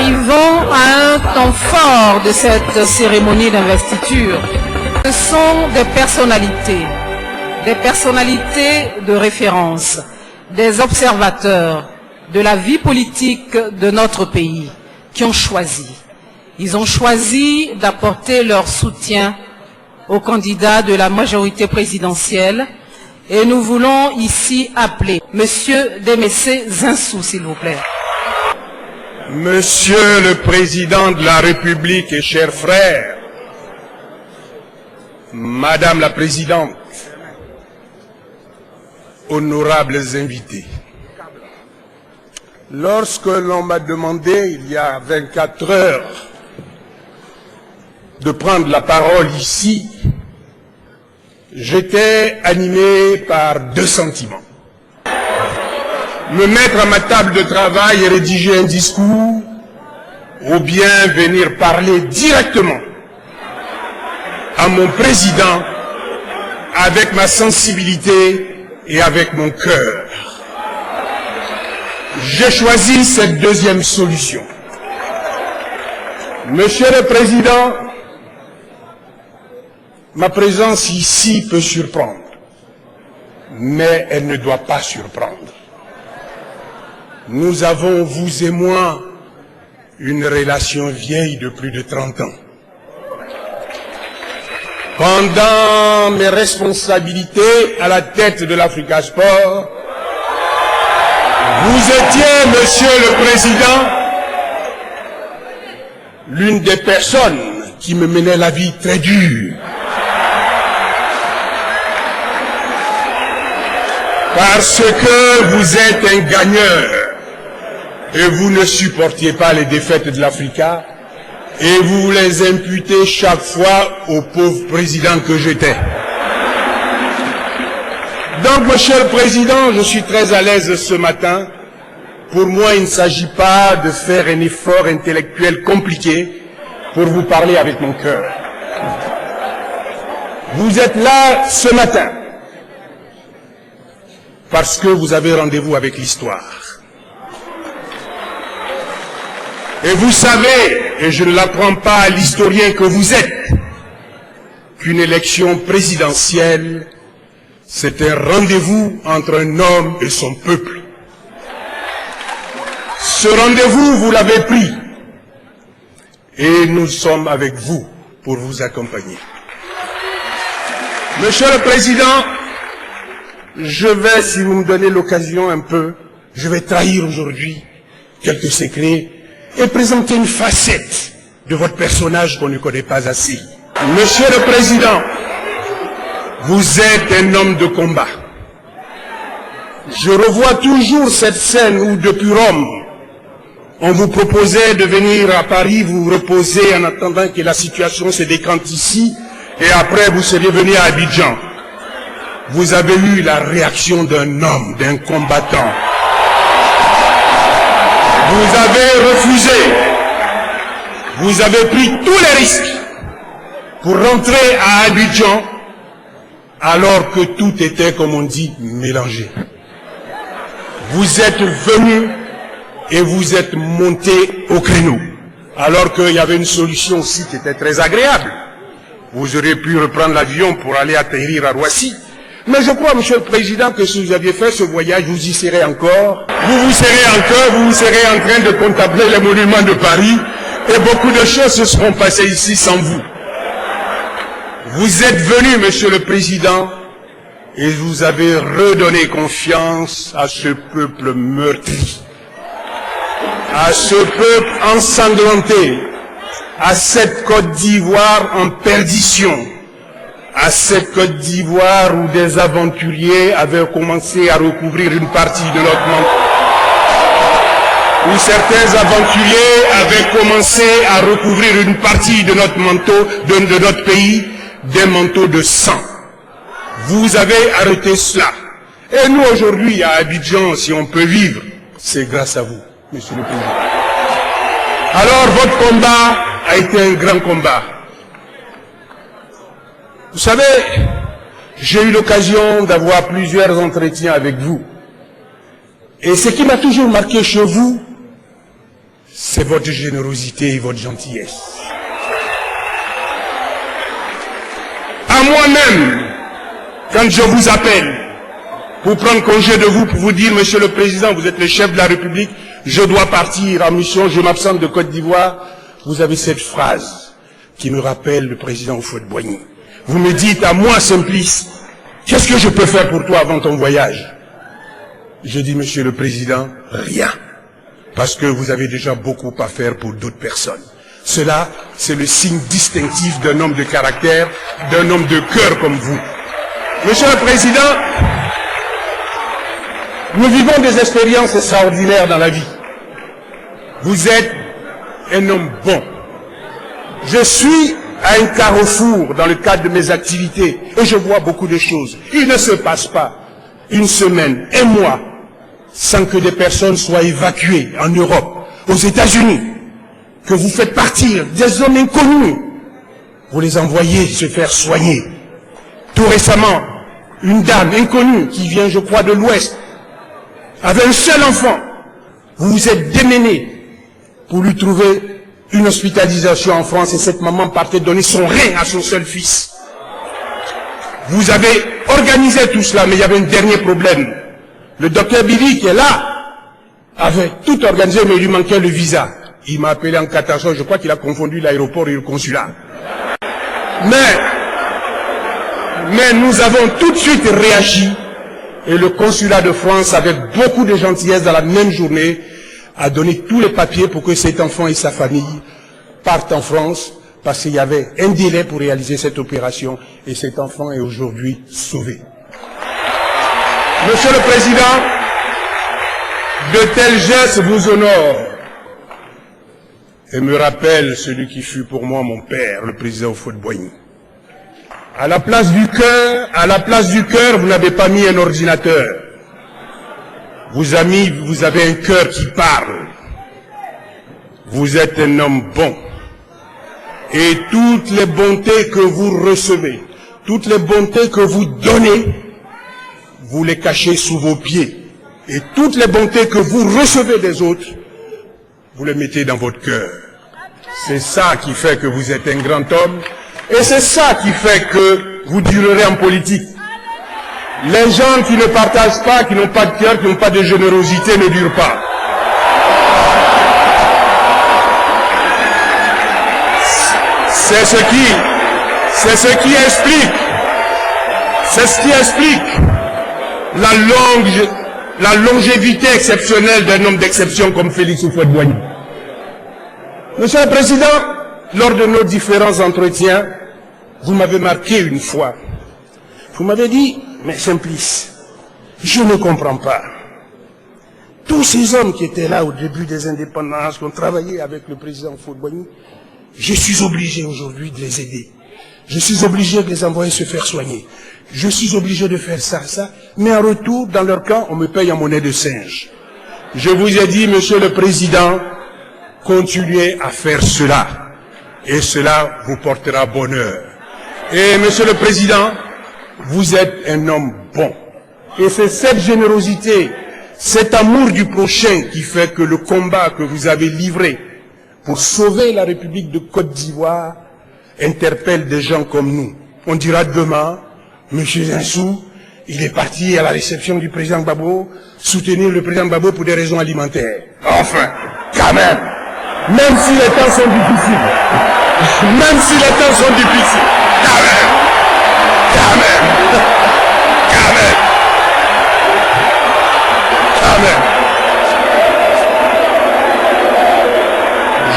arrivons à un temps fort de cette cérémonie d'investiture. Ce sont des personnalités de référence, des observateurs de la vie politique de notre pays qui ont choisi. Ils ont choisi d'apporter leur soutien aux candidats de la majorité présidentielle et nous voulons ici appeler Monsieur Démessé Zinsou, s'il vous plaît. Monsieur le Président de la République et chers frères, Madame la Présidente, honorables invités, lorsque l'on m'a demandé il y a 24 heures de prendre la parole ici, j'étais animé par deux sentiments. Me mettre à ma table de travail et rédiger un discours, ou bien venir parler directement à mon président avec ma sensibilité et avec mon cœur. J'ai choisi cette deuxième solution. Monsieur le Président, ma présence ici peut surprendre, mais elle ne doit pas surprendre. Nous avons, vous et moi, une relation vieille de plus de 30 ans. Pendant mes responsabilités à la tête de l'Africa Sport, vous étiez, Monsieur le Président, l'une des personnes qui me menait la vie très dure. Parce que vous êtes un gagneur et vous ne supportiez pas les défaites de l'Africa et vous les imputez chaque fois au pauvre président que j'étais. Donc, Monsieur le Président, je suis très à l'aise ce matin. Pour moi, il ne s'agit pas de faire un effort intellectuel compliqué pour vous parler avec mon cœur. Vous êtes là ce matin parce que vous avez rendez-vous avec l'histoire. Et vous savez, et je ne l'apprends pas à l'historien que vous êtes, qu'une élection présidentielle, c'est un rendez-vous entre un homme et son peuple. Ce rendez-vous, vous l'avez pris, et nous sommes avec vous pour vous accompagner. Monsieur le Président, je vais, si vous me donnez l'occasion un peu, je vais trahir aujourd'hui quelques secrets et présenter une facette de votre personnage qu'on ne connaît pas assez. Monsieur le Président, vous êtes un homme de combat. Je revois toujours cette scène où, depuis Rome, on vous proposait de venir à Paris, vous reposer en attendant que la situation se décante ici, et après vous seriez venu à Abidjan. Vous avez eu la réaction d'un homme, d'un combattant. Vous avez refusé. Vous avez pris tous les risques pour rentrer à Abidjan alors que tout était, comme on dit, mélangé. Vous êtes venu et vous êtes monté au créneau alors qu'il y avait une solution aussi qui était très agréable. Vous auriez pu reprendre l'avion pour aller atterrir à Roissy. Mais je crois, Monsieur le Président, que si vous aviez fait ce voyage, vous y serez encore. Vous serez en train de contempler les monuments de Paris et beaucoup de choses se seront passées ici sans vous. Vous êtes venu, Monsieur le Président, et vous avez redonné confiance à ce peuple meurtri, à ce peuple ensanglanté, à cette Côte d'Ivoire en perdition, à cette Côte d'Ivoire où des aventuriers avaient commencé à recouvrir une partie de notre manteau, où certains aventuriers avaient commencé à recouvrir une partie de notre manteau, de notre pays, des manteaux de sang. Vous avez arrêté cela. Et nous aujourd'hui à Abidjan, si on peut vivre, c'est grâce à vous, Monsieur le Président. Alors votre combat a été un grand combat. Vous savez, j'ai eu l'occasion d'avoir plusieurs entretiens avec vous. Et ce qui m'a toujours marqué chez vous, c'est votre générosité et votre gentillesse. À moi-même, quand je vous appelle pour prendre congé de vous, pour vous dire, Monsieur le Président, vous êtes le chef de la République, je dois partir en mission, je m'absente de Côte d'Ivoire, vous avez cette phrase qui me rappelle le président Houphouët-Boigny. Vous me dites à moi, Simplice, qu'est-ce que je peux faire pour toi avant ton voyage? Je dis, Monsieur le Président, rien. Parce que vous avez déjà beaucoup à faire pour d'autres personnes. Cela, c'est le signe distinctif d'un homme de caractère, d'un homme de cœur comme vous. Monsieur le Président, nous vivons des expériences extraordinaires dans la vie. Vous êtes un homme bon. Je suis à un carrefour dans le cadre de mes activités et je vois beaucoup de choses. Il ne se passe pas une semaine, un mois, sans que des personnes soient évacuées en Europe, aux États-Unis, que vous faites partir des hommes inconnus, vous les envoyez se faire soigner. Tout récemment, une dame inconnue qui vient, je crois, de l'Ouest, avait un seul enfant. Vous vous êtes démené pour lui trouver une hospitalisation en France et cette maman partait donner son rein à son seul fils. Vous avez organisé tout cela, mais il y avait un dernier problème. Le docteur Billy, qui est là, avait tout organisé, mais il lui manquait le visa. Il m'a appelé en 14 heures, je crois qu'il a confondu l'aéroport et le consulat. Mais nous avons tout de suite réagi, et le consulat de France, avec beaucoup de gentillesse dans la même journée, a donné tous les papiers pour que cet enfant et sa famille partent en France, parce qu'il y avait un délai pour réaliser cette opération, et cet enfant est aujourd'hui sauvé. Monsieur le Président, de tels gestes vous honorent et me rappellent celui qui fut pour moi mon père, le président Houphouët-Boigny. À la place du cœur, vous n'avez pas mis un ordinateur. Vous avez un cœur qui parle. Vous êtes un homme bon. Et toutes les bontés que vous recevez, toutes les bontés que vous donnez, vous les cachez sous vos pieds. Et toutes les bontés que vous recevez des autres, vous les mettez dans votre cœur. C'est ça qui fait que vous êtes un grand homme. Et c'est ça qui fait que vous durerez en politique. Les gens qui ne partagent pas, qui n'ont pas de cœur, qui n'ont pas de générosité ne durent pas. C'est ce qui explique la longévité exceptionnelle d'un homme d'exception comme Félix Houphouët-Boigny. Monsieur le Président, lors de nos différents entretiens, vous m'avez marqué une fois. Vous m'avez dit, mais Simplice, je ne comprends pas. Tous ces hommes qui étaient là au début des indépendances, qui ont travaillé avec le président Houphouët-Boigny, je suis obligé aujourd'hui de les aider. Je suis obligé de les envoyer se faire soigner. Je suis obligé de faire ça, mais en retour, dans leur camp, on me paye en monnaie de singe. Je vous ai dit, Monsieur le Président, continuez à faire cela, et cela vous portera bonheur. Et Monsieur le Président, vous êtes un homme bon. Et c'est cette générosité, cet amour du prochain qui fait que le combat que vous avez livré pour sauver la République de Côte d'Ivoire interpelle des gens comme nous. On dira demain, Monsieur Zinsou, il est parti à la réception du président Gbagbo, soutenir le président Gbagbo pour des raisons alimentaires. Enfin, quand même si les temps sont difficiles, quand même.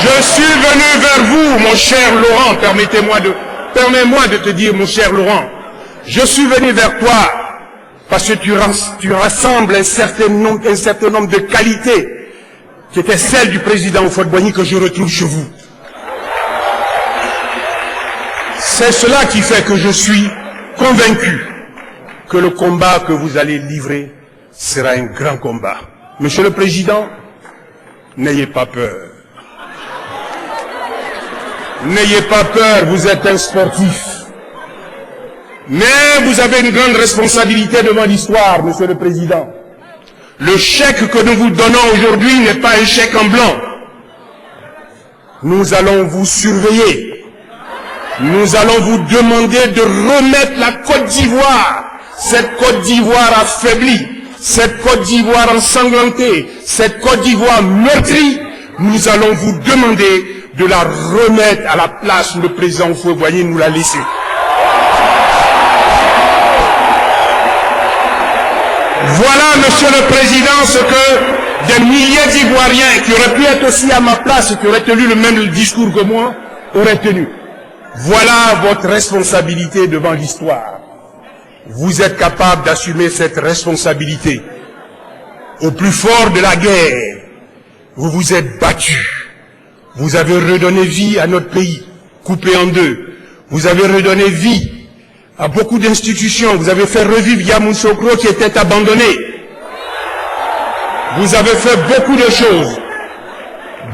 Je suis venu vers vous, mon cher Laurent, permets-moi de te dire, mon cher Laurent, je suis venu vers toi parce que tu rassembles un certain nombre de qualités qui étaient celles du président Houphouët-Boigny que je retrouve chez vous. C'est cela qui fait que je suis convaincu que le combat que vous allez livrer sera un grand combat. Monsieur le Président, n'ayez pas peur. N'ayez pas peur, vous êtes un sportif. Mais vous avez une grande responsabilité devant l'histoire, Monsieur le Président. Le chèque que nous vous donnons aujourd'hui n'est pas un chèque en blanc. nous allons vous surveiller. Nous allons vous demander de remettre la Côte d'Ivoire, cette Côte d'Ivoire affaiblie, cette Côte d'Ivoire ensanglantée, cette Côte d'Ivoire meurtrie. Nous allons vous demander de la remettre à la place où le président Houphouët-Boigny nous l'a laissée. Voilà, Monsieur le Président, ce que des milliers d'Ivoiriens qui auraient pu être aussi à ma place, qui auraient tenu le même discours que moi, auraient tenu. Voilà votre responsabilité devant l'histoire. Vous êtes capable d'assumer cette responsabilité. Au plus fort de la guerre, vous vous êtes battus. Vous avez redonné vie à notre pays, coupé en deux. Vous avez redonné vie à beaucoup d'institutions. Vous avez fait revivre Yamoussoukro qui était abandonné. Vous avez fait beaucoup de choses.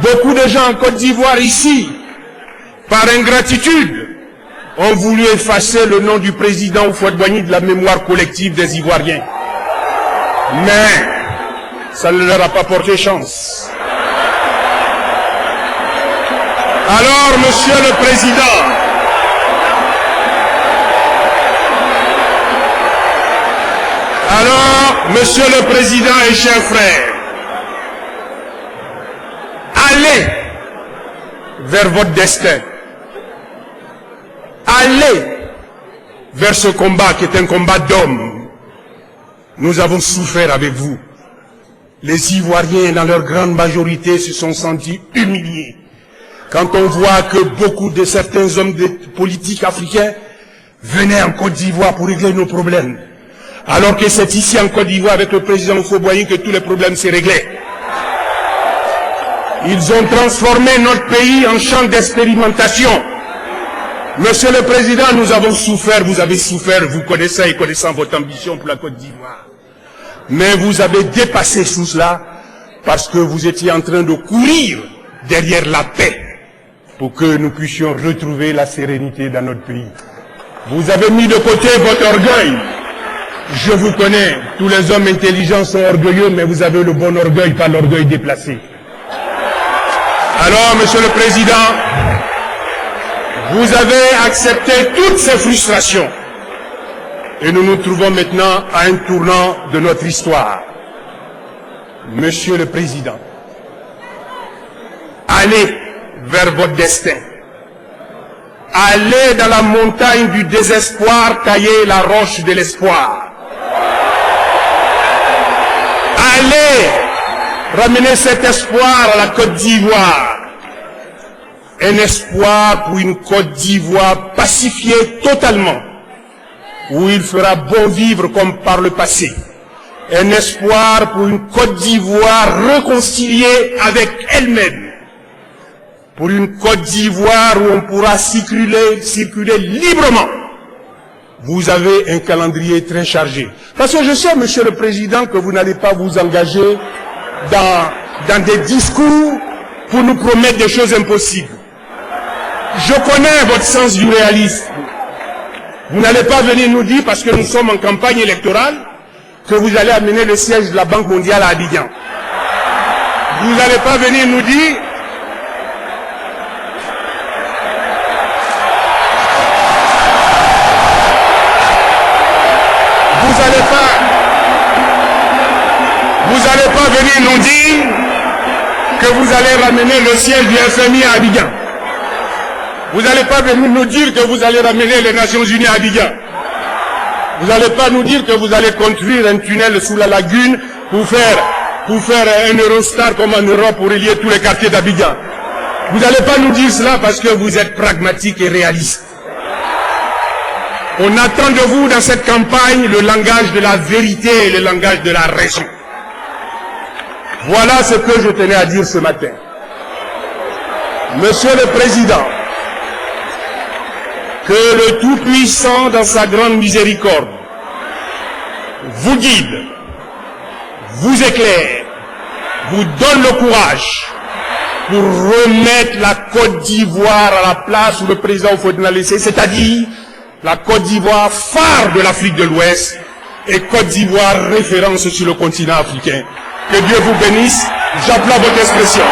Beaucoup de gens en Côte d'Ivoire ici, par ingratitude, ont voulu effacer le nom du président Houphouët-Boigny de la mémoire collective des Ivoiriens. Mais ça ne leur a pas porté chance. Alors, Monsieur le Président, Monsieur le Président et chers frères, allez vers votre destin. Allez vers ce combat qui est un combat d'hommes. Nous avons souffert avec vous. Les Ivoiriens, dans leur grande majorité, se sont sentis humiliés. Quand on voit que beaucoup de certains hommes politiques africains venaient en Côte d'Ivoire pour régler nos problèmes. Alors que c'est ici en Côte d'Ivoire avec le président Houphouët-Boigny que tous les problèmes s'est réglés. Ils ont transformé notre pays en champ d'expérimentation. Monsieur le Président, nous avons souffert, vous avez souffert, vous connaissez et connaissant votre ambition pour la Côte d'Ivoire. Mais vous avez dépassé tout cela parce que vous étiez en train de courir derrière la paix pour que nous puissions retrouver la sérénité dans notre pays. Vous avez mis de côté votre orgueil. Je vous connais, tous les hommes intelligents sont orgueilleux, mais vous avez le bon orgueil, pas l'orgueil déplacé. Alors, Monsieur le Président, vous avez accepté toutes ces frustrations. Et nous nous trouvons maintenant à un tournant de notre histoire. Monsieur le Président, allez vers votre destin. Allez dans la montagne du désespoir, tailler la roche de l'espoir. Allez ramener cet espoir à la Côte d'Ivoire. Un espoir pour une Côte d'Ivoire pacifiée totalement, où il fera bon vivre comme par le passé. Un espoir pour une Côte d'Ivoire réconciliée avec elle-même. Pour une Côte d'Ivoire où on pourra circuler librement. Vous avez un calendrier très chargé. Parce que je sais, Monsieur le Président, que vous n'allez pas vous engager dans des discours pour nous promettre des choses impossibles. Je connais votre sens du réalisme. Vous n'allez pas venir nous dire, parce que nous sommes en campagne électorale, que vous allez amener le siège de la Banque mondiale à Abidjan. Vous n'allez pas venir nous dire vous n'allez pas venir nous dire que vous allez ramener le siège du FMI à Abidjan. Vous n'allez pas venir nous dire que vous allez ramener les Nations Unies à Abidjan. Vous n'allez pas nous dire que vous allez construire un tunnel sous la lagune pour faire un Eurostar comme en Europe pour relier tous les quartiers d'Abidjan. Vous n'allez pas nous dire cela parce que vous êtes pragmatique et réaliste. On attend de vous dans cette campagne le langage de la vérité et le langage de la raison. Voilà ce que je tenais à dire ce matin. Monsieur le Président, que le Tout-Puissant, dans sa grande miséricorde, vous guide, vous éclaire, vous donne le courage pour remettre la Côte d'Ivoire à la place où le président Houphouët l'a laissé, c'est-à-dire la Côte d'Ivoire phare de l'Afrique de l'Ouest et Côte d'Ivoire référence sur le continent africain. Que Dieu vous bénisse. J'applaudis votre expression.